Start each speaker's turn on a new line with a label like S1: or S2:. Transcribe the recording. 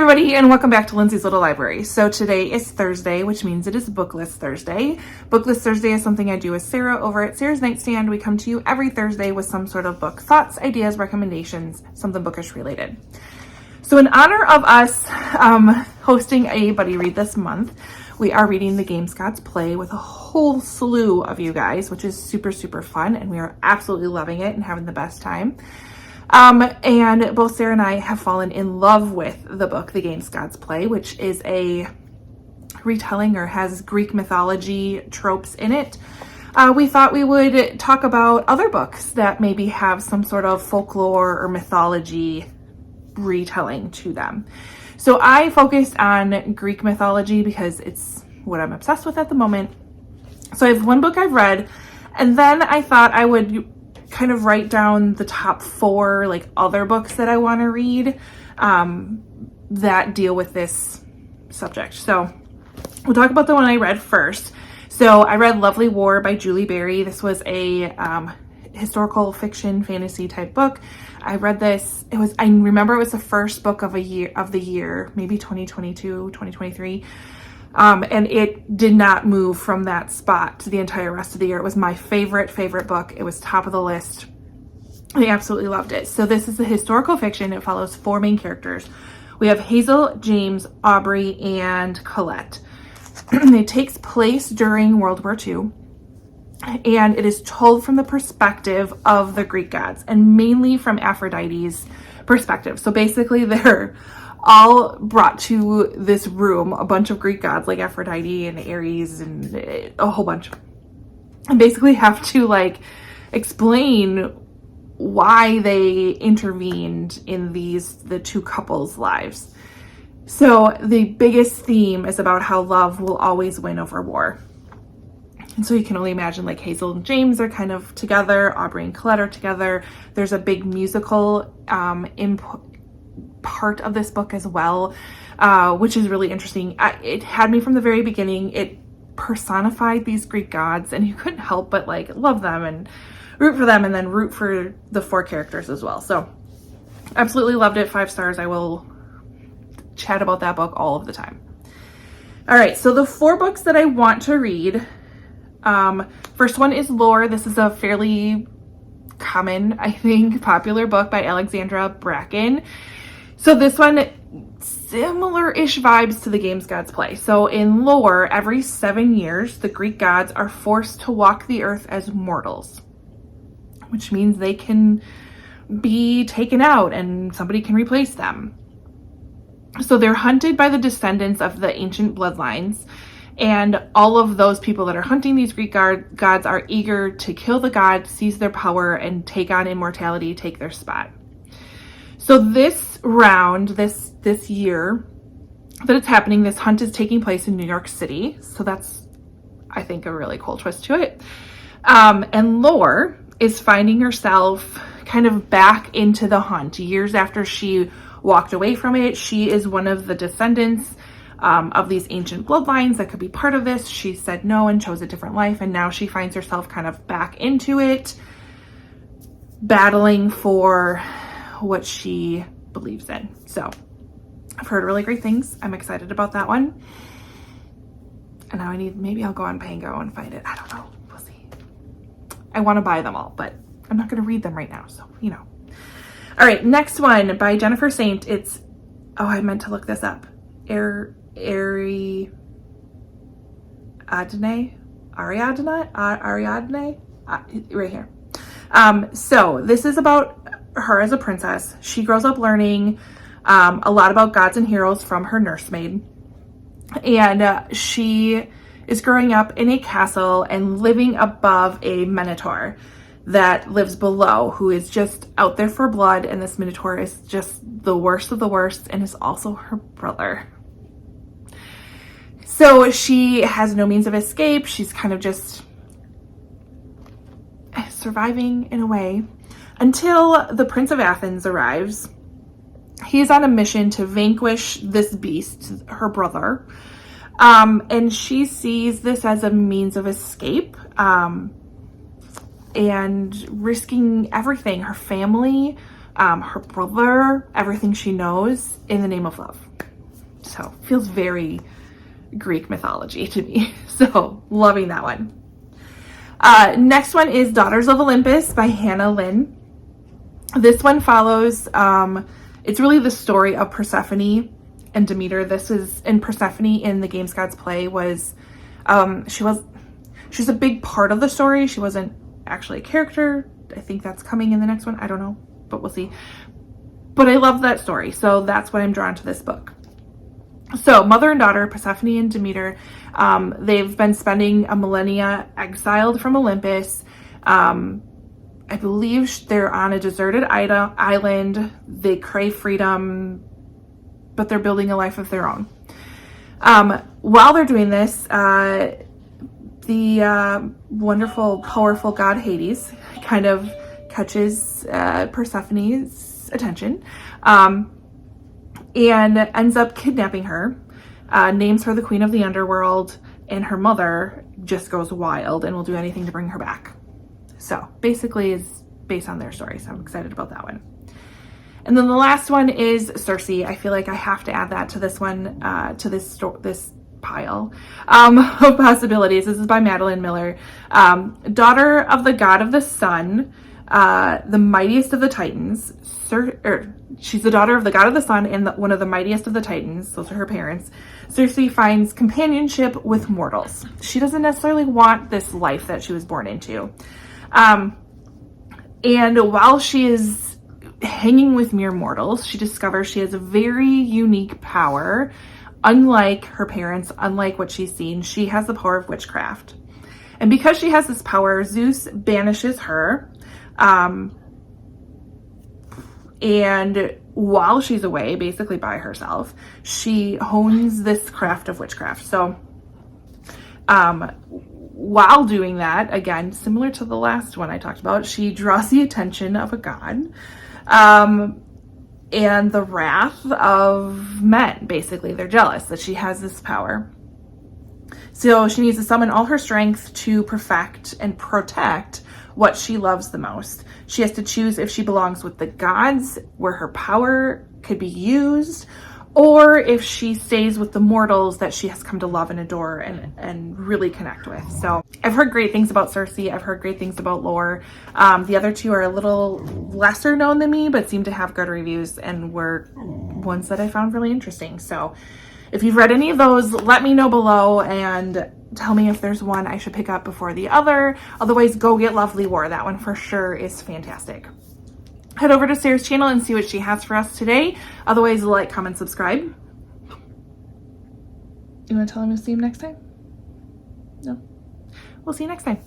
S1: everybody, and welcome back to Lindsey's Little Library. So today is Thursday, which means it is Booklist Thursday. Booklist Thursday is something I do with Sarah over at Sarah's Nightstand. We come to you every Thursday with some sort of book thoughts, ideas, recommendations, something bookish related. So in honor of us hosting a buddy read this month, we are reading The Games Gods Play with a whole slew of you guys, which is super, super fun, and we are absolutely loving it and having the best time. And both Sarah and I have fallen in love with the book, The Games Gods Play, which is a retelling or has Greek mythology tropes in it. We thought we would talk about other books that maybe have some sort of folklore or mythology retelling to them. So I focused on Greek mythology because it's what I'm obsessed with at the moment. So I have one book I've read, and then I thought I would kind of write down the top 4 like other books that I want to read that deal with this subject. So we'll talk about the one I read first. So I read Lovely War by Julie Berry. This was a historical fiction fantasy type book. I read this, I remember it was the first book of the year, maybe 2022, 2023. And it did not move from that spot to the entire rest of the year. It was my favorite book. It was top of the list. I absolutely loved it. So this is the historical fiction. It follows 4 main characters. We have Hazel, James, Aubrey, and Colette. It takes place during World War II. And it is told from the perspective of the Greek gods, and mainly from Aphrodite's perspective. So basically they're all brought to this room, a bunch of Greek gods like Aphrodite and Ares and a whole bunch, and basically have to like explain why they intervened in the 2 couples' lives. So the biggest theme is about how love will always win over war. And so you can only imagine like Hazel and James are kind of together, Aubrey and Colette are together. There's a big musical part of this book as well, which is really interesting. It had me from the very beginning. It personified these Greek gods, and you couldn't help but like love them and root for them, and then root for the 4 characters as well. So absolutely loved it. 5 stars. I will chat about that book all of the time. All right, so the 4 books that I want to read. First one is Lore. This is a fairly common, I think, popular book by Alexandra Bracken. So this one, similar-ish vibes to The Games Gods Play. So in Lore, every 7 years, the Greek gods are forced to walk the earth as mortals, which means they can be taken out and somebody can replace them. So they're hunted by the descendants of the ancient bloodlines, and all of those people that are hunting these Greek gods are eager to kill the gods, seize their power, and take on immortality, take their spot. So this round, this year that it's happening, this hunt is taking place in New York City. So that's, I think, a really cool twist to it. And Lore is finding herself kind of back into the hunt years after she walked away from it. She is one of the descendants of these ancient bloodlines that could be part of this. She said no and chose a different life, and now she finds herself kind of back into it, battling for what she believes in. So I've heard really great things. I'm excited about that one. And now maybe I'll go on Pango and find it. I don't know. We'll see. I want to buy them all, but I'm not going to read them right now. So, you know. All right. Next one by Jennifer Saint. It's, I meant to look this up. Ariadne, right here. So this is about her as a princess. She grows up learning a lot about gods and heroes from her nursemaid, and she is growing up in a castle and living above a minotaur that lives below, who is just out there for blood, and this minotaur is just the worst of the worst and is also her brother. So she has no means of escape. She's kind of just surviving in a way until the Prince of Athens arrives. He's on a mission to vanquish this beast, her brother. And she sees this as a means of escape, and risking everything, her family, her brother, everything she knows in the name of love. So feels very Greek mythology to me. So loving that one. Next one is Daughters of Olympus by Hannah Lynn. This one follows, it's really the story of Persephone and Demeter. This is, in Persephone in the Games Gods play was, she's a big part of the story. She wasn't actually a character. I think that's coming in the next one. I don't know, but we'll see. But I love that story. So that's why I'm drawn to this book. So mother and daughter, Persephone and Demeter, they've been spending a millennia exiled from Olympus. I believe they're on a deserted island. They crave freedom, but they're building a life of their own. While they're doing this, the wonderful, powerful god Hades kind of catches Persephone's attention and ends up kidnapping her, names her the queen of the underworld, and her mother just goes wild and will do anything to bring her back. So basically is based on their story. So I'm excited about that one. And then the last one is Circe. I feel like I have to add that to this one, to this pile of possibilities. This is by Madeline Miller. Daughter of the god of the sun, the mightiest of the Titans. She's the daughter of the god of the sun and one of the mightiest of the Titans. Those are her parents. Circe finds companionship with mortals. She doesn't necessarily want this life that she was born into. And while she is hanging with mere mortals, she discovers she has a very unique power. Unlike her parents, unlike what she's seen, she has the power of witchcraft. And because she has this power, Zeus banishes her. And while she's away, basically by herself, she hones this craft of witchcraft. So, while doing that, again, similar to the last one I talked about, she draws the attention of a god. And the wrath of men, basically. They're jealous that she has this power. So she needs to summon all her strength to perfect and protect what she loves the most. She has to choose if she belongs with the gods, where her power could be used, or if she stays with the mortals that she has come to love and adore and really connect with. So I've heard great things about Circe. I've heard great things about lore. The other two are a little lesser known than me, but seem to have good reviews and were ones that I found really interesting. So if you've read any of those, let me know below and tell me if there's one I should pick up before the other. Otherwise, go get Lovely War. That one for sure is fantastic. Head over to Sarah's channel and see what she has for us today. Otherwise, like, comment, subscribe. You want to tell him to see him next time? No? We'll see you next time.